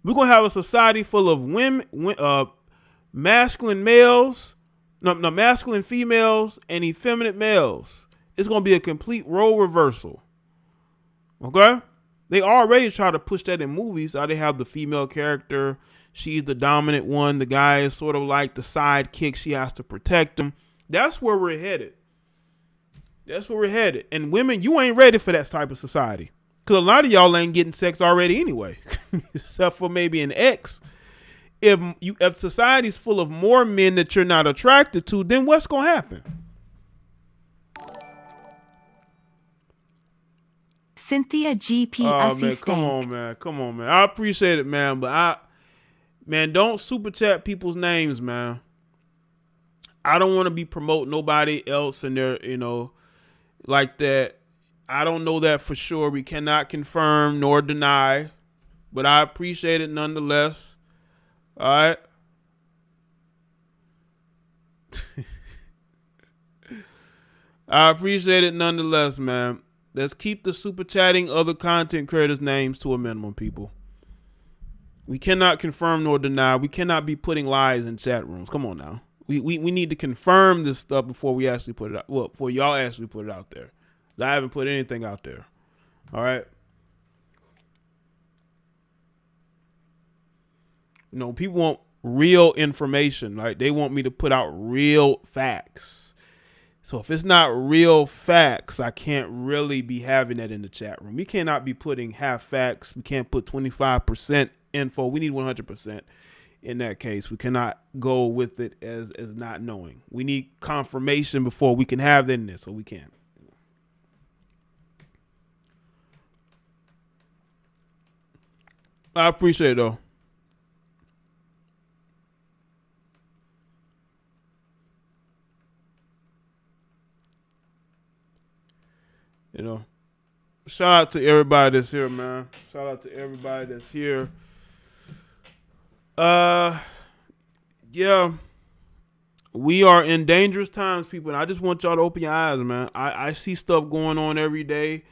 We're going to have a society full of masculine females and effeminate males. It's going to be a complete role reversal. Okay? They already try to push that in movies. How they have the female character. She's the dominant one. The guy is sort of like the sidekick. She has to protect him. That's where we're headed. And women, you ain't ready for that type of society. Because a lot of y'all ain't getting sex already anyway. Except for maybe an ex. If society's full of more men that you're not attracted to, then what's going to happen? Cynthia GP. Oh, man, come on, man. I appreciate it, man. But don't super chat people's names, man. I don't want to be promoting nobody else and their, like that. I don't know that for sure. We cannot confirm nor deny, but I appreciate it nonetheless. All right. I appreciate it nonetheless, man. Let's keep the super chatting other content creators' names to a minimum, people. We cannot confirm nor deny. We cannot be putting lies in chat rooms. Come on now. We need to confirm this stuff before we actually put it out. Well, before y'all actually put it out there. I haven't put anything out there. All right. People want real information. Like they want me to put out real facts. So if it's not real facts, I can't really be having that in the chat room. We cannot be putting half facts. We can't put 25% info. We need 100% in that case. We cannot go with it as not knowing. We need confirmation before we can have that in there, so we can. I appreciate it, though. You know, shout out to everybody that's here, man. Shout out to everybody that's here. Yeah, we are in dangerous times, people. And I just want y'all to open your eyes, man. I see stuff going on every day.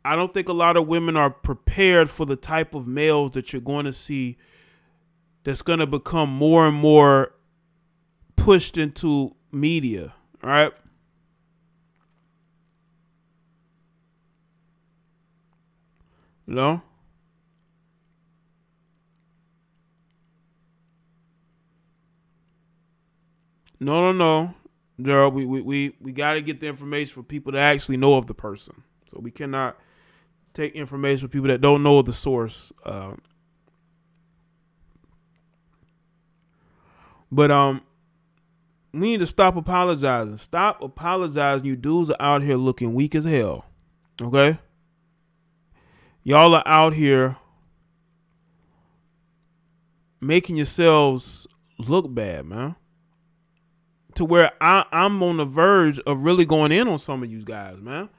I don't think a lot of women are prepared for the type of males that you're going to see that's going to become more and more pushed into media, all right? No? No. Gerald, we got to get the information for people that actually know of the person. So we cannot take information from people that don't know the source. But we need to stop apologizing. Stop apologizing. You dudes are out here looking weak as hell. Okay? Y'all are out here making yourselves look bad, man. To where I'm on the verge of really going in on some of you guys, man.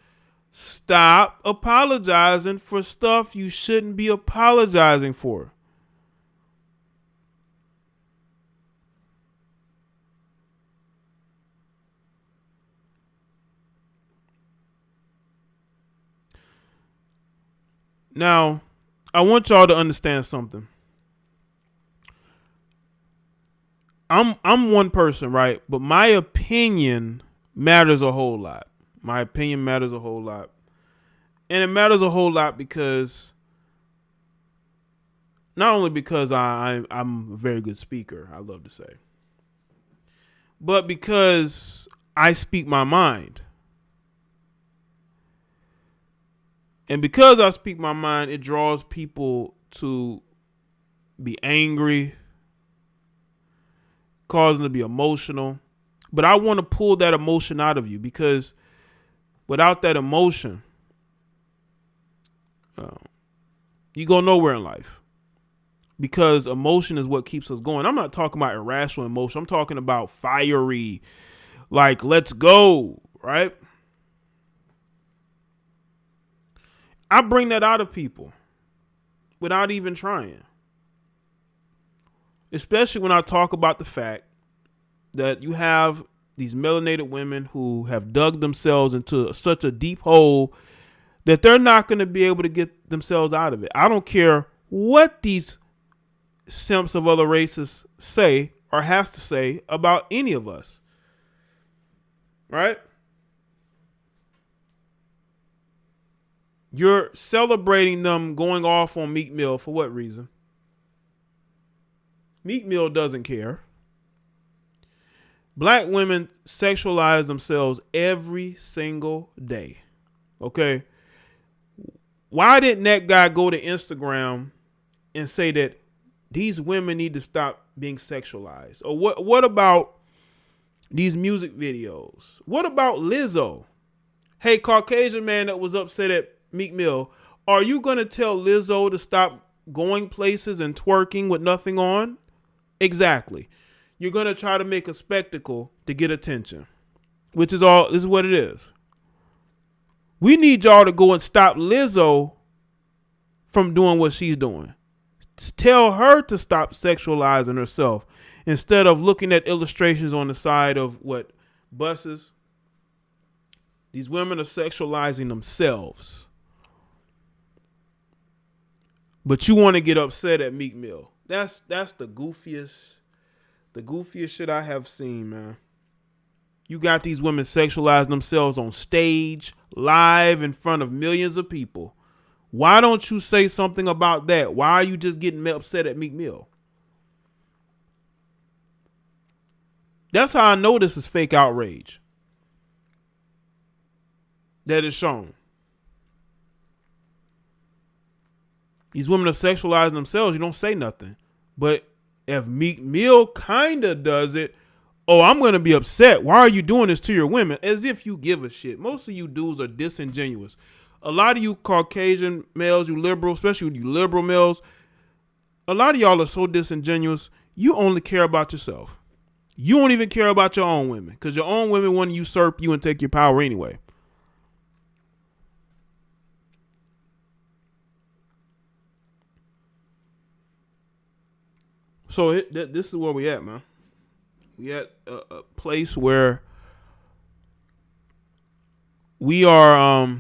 Stop apologizing for stuff you shouldn't be apologizing for. Now, I want y'all to understand something. I'm one person, right? But my opinion matters a whole lot. My opinion matters a whole lot. And it matters a whole lot because not only because I'm a very good speaker, I love to say, but because I speak my mind. And because I speak my mind, it draws people to be angry, causing them to be emotional. But I want to pull that emotion out of you, because without that emotion, you go nowhere in life. Because emotion is what keeps us going. I'm not talking about irrational emotion. I'm talking about fiery, like, let's go, right? I bring that out of people without even trying. Especially when I talk about the fact that you have these melanated women who have dug themselves into such a deep hole that they're not going to be able to get themselves out of it. I don't care what these simps of other races say or has to say about any of us. Right? You're celebrating them going off on Meek Mill for what reason? Meek Mill doesn't care. Black women sexualize themselves every single day. Okay? Why didn't that guy go to Instagram and say that these women need to stop being sexualized? Or what about these music videos? What about Lizzo? Hey, Caucasian man that was upset at Meek Mill, are you going to tell Lizzo to stop going places and twerking with nothing on? Exactly. You're going to try to make a spectacle to get attention, which is all, this is what it is. We need y'all to go and stop Lizzo from doing what she's doing. Tell her to stop sexualizing herself instead of looking at illustrations on the side of what buses. These women are sexualizing themselves. But you want to get upset at Meek Mill. That's the goofiest shit I have seen, man. You got these women sexualizing themselves on stage, live in front of millions of people. Why don't you say something about that? Why are you just getting upset at Meek Mill? That's how I know this is fake outrage. that is shown. These women are sexualizing themselves. You don't say nothing. But if Meek Mill kind of does it, oh, I'm going to be upset. Why are you doing this to your women? As if you give a shit. Most of you dudes are disingenuous. A lot of you Caucasian males, you liberal, especially you liberal males, a lot of y'all are so disingenuous. You only care about yourself. You don't even care about your own women because your own women want to usurp you and take your power anyway. So this is where we at, man. We at a place where we are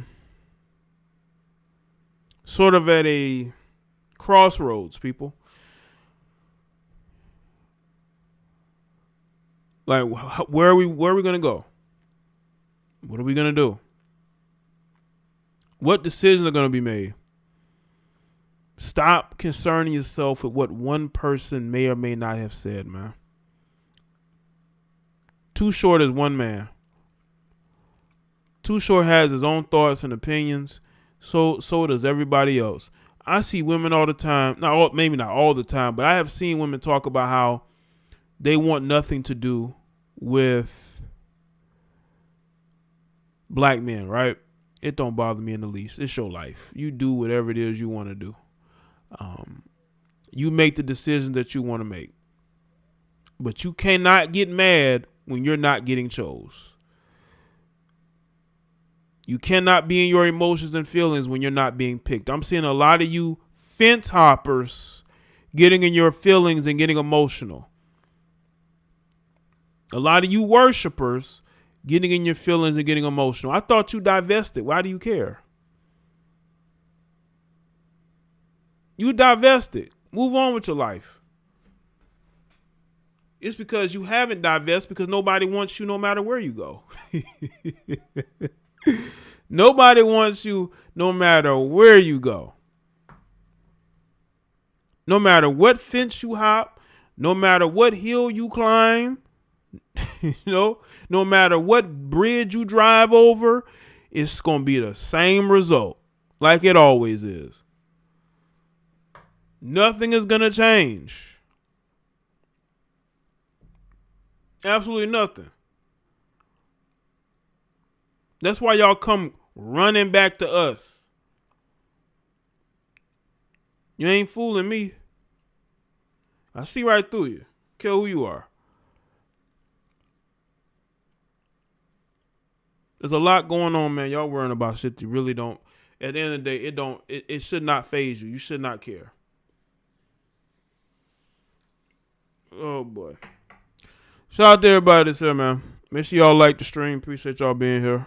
sort of at a crossroads, people. Like, where are we going to go? What are we going to do? What decisions are going to be made? Stop concerning yourself with what one person may or may not have said, man. Too Short is one man. Too Short has his own thoughts and opinions. So does everybody else. I see women all the time. Maybe not all the time, but I have seen women talk about how they want nothing to do with black men, right? It don't bother me in the least. It's your life. You do whatever it is you want to do. You make the decision that you want to make. But you cannot get mad when you're not getting chose. You cannot be in your emotions and feelings when you're not being picked. I'm seeing a lot of you fence hoppers getting in your feelings and getting emotional. A lot of you worshipers getting in your feelings and getting emotional. I thought you divested. Why do you care? You divested. Move on with your life. It's because you haven't divested because nobody wants you no matter where you go. Nobody wants you no matter where you go. No matter what fence you hop, no matter what hill you climb, no matter what bridge you drive over, it's going to be the same result like it always is. Nothing is going to change. Absolutely nothing. That's why y'all come running back to us. You ain't fooling me. I see right through you. Care who you are. There's a lot going on, man. Y'all worrying about shit you really don't. At the end of the day, it should not faze you. You should not care. Oh boy. Shout out to everybody that's here, man. Make sure y'all like the stream. Appreciate y'all being here.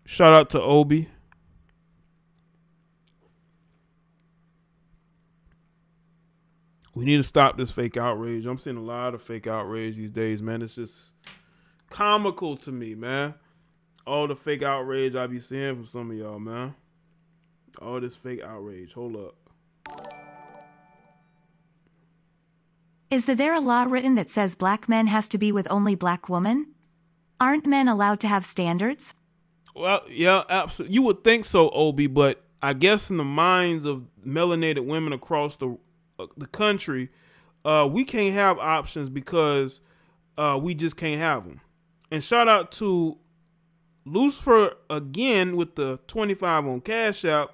Shout out to Obi. We need to stop this fake outrage. I'm seeing a lot of fake outrage these days, man. It's just comical to me, man. All the fake outrage I be seeing from some of y'all, man. All this fake outrage. Hold up. Is there a law written that says black men has to be with only black women? Aren't men allowed to have standards? Well, yeah, absolutely. You would think so, Obi, but I guess in the minds of melanated women across the country, we can't have options because we just can't have them. And shout out to Lucifer again with the 25 on Cash App.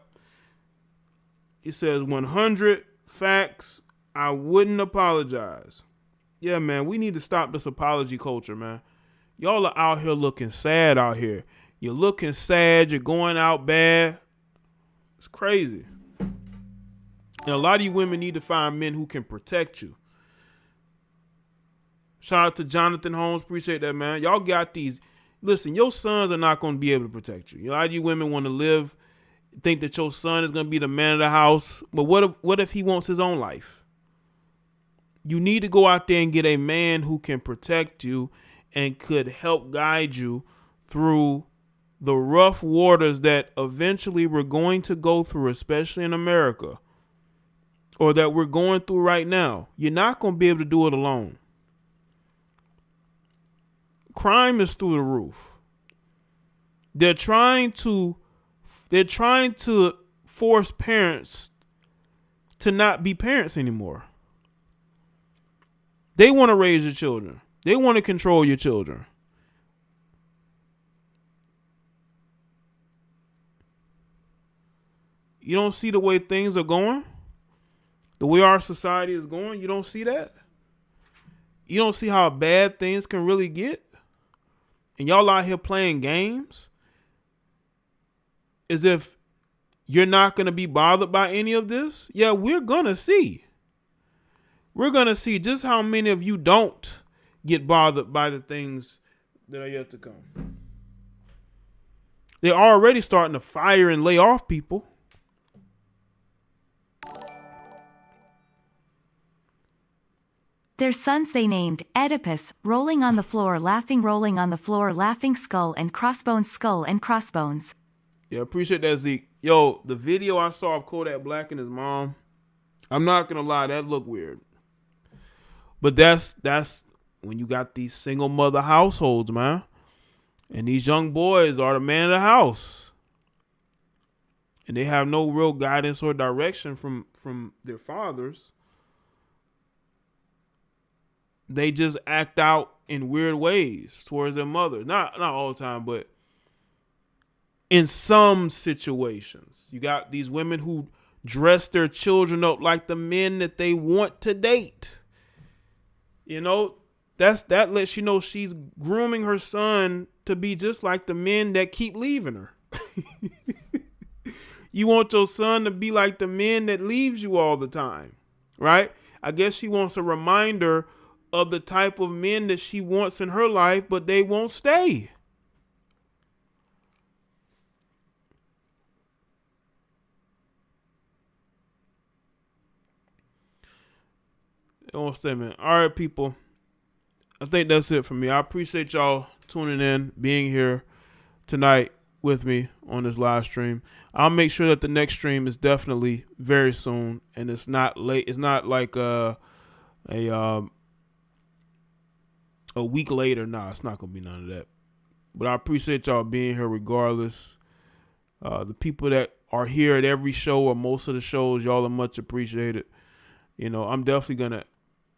He says 100 facts. I wouldn't apologize. Yeah, man, we need to stop this apology culture, man. Y'all are out here looking sad out here. You're looking sad. You're going out bad. It's crazy. And a lot of you women need to find men who can protect you. Shout out to Jonathan Holmes. Appreciate that, man. Y'all got these. Listen, your sons are not going to be able to protect you. A lot of you women want to live, think that your son is going to be the man of the house. But what if he wants his own life? You need to go out there and get a man who can protect you and could help guide you through the rough waters that eventually we're going to go through, especially in America. or that we're going through right now, you're not going to be able to do it alone. Crime is through the roof. They're trying to force parents to not be parents anymore. They want to raise your children. They want to control your children. You don't see the way things are going? The way our society is going? You don't see that? You don't see how bad things can really get? And y'all out here playing games as if you're not going to be bothered by any of this? Yeah, we're going to see. We're going to see just how many of you don't get bothered by the things that are yet to come. They're already starting to fire and lay off people. Their sons they named Oedipus, rolling on the floor, rolling on the floor, laughing, skull and crossbones. Yeah, appreciate that, Zeke. Yo, the video I saw of Kodak Black and his mom, I'm not gonna lie, that looked weird. But that's when you got these single mother households, man. And these young boys are the man of the house. And they have no real guidance or direction from their fathers. They just act out in weird ways towards their mother. Not all the time, but in some situations. You got these women who dress their children up like the men that they want to date. You know, that lets you know she's grooming her son to be just like the men that keep leaving her. You want your son to be like the men that leaves you all the time, right? I guess she wants a reminder of the type of men that she wants in her life, but they won't stay. They won't stay, man. All right, people. I think that's it for me. I appreciate y'all tuning in, being here tonight with me on this live stream. I'll make sure that the next stream is definitely very soon, and it's not late. It's not like a week later. Nah, it's not gonna be none of that. But I appreciate y'all being here regardless. The people that are here at every show or most of the shows, y'all are much appreciated. You know, I'm definitely gonna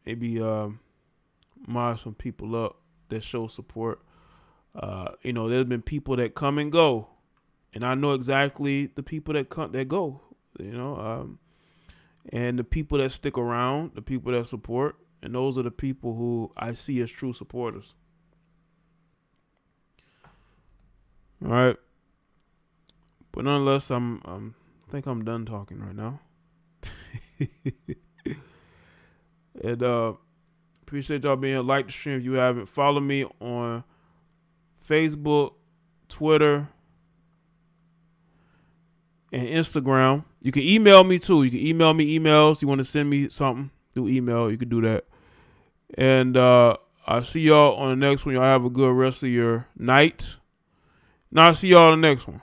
maybe mod some people up that show support. You know, there's been people that come and go, and I know exactly the people that come that go. You know, and the people that stick around, the people that support, and those are the people who I see as true supporters. All right, but nonetheless, I think I'm done talking right now. And appreciate y'all being here. Like the stream if you haven't. Follow me on Facebook, Twitter, and Instagram. You can email me too. You can email me emails. You want to send me something through email, you can do that. And I'll see y'all on the next one. Y'all have a good rest of your night. Now I'll see y'all on the next one.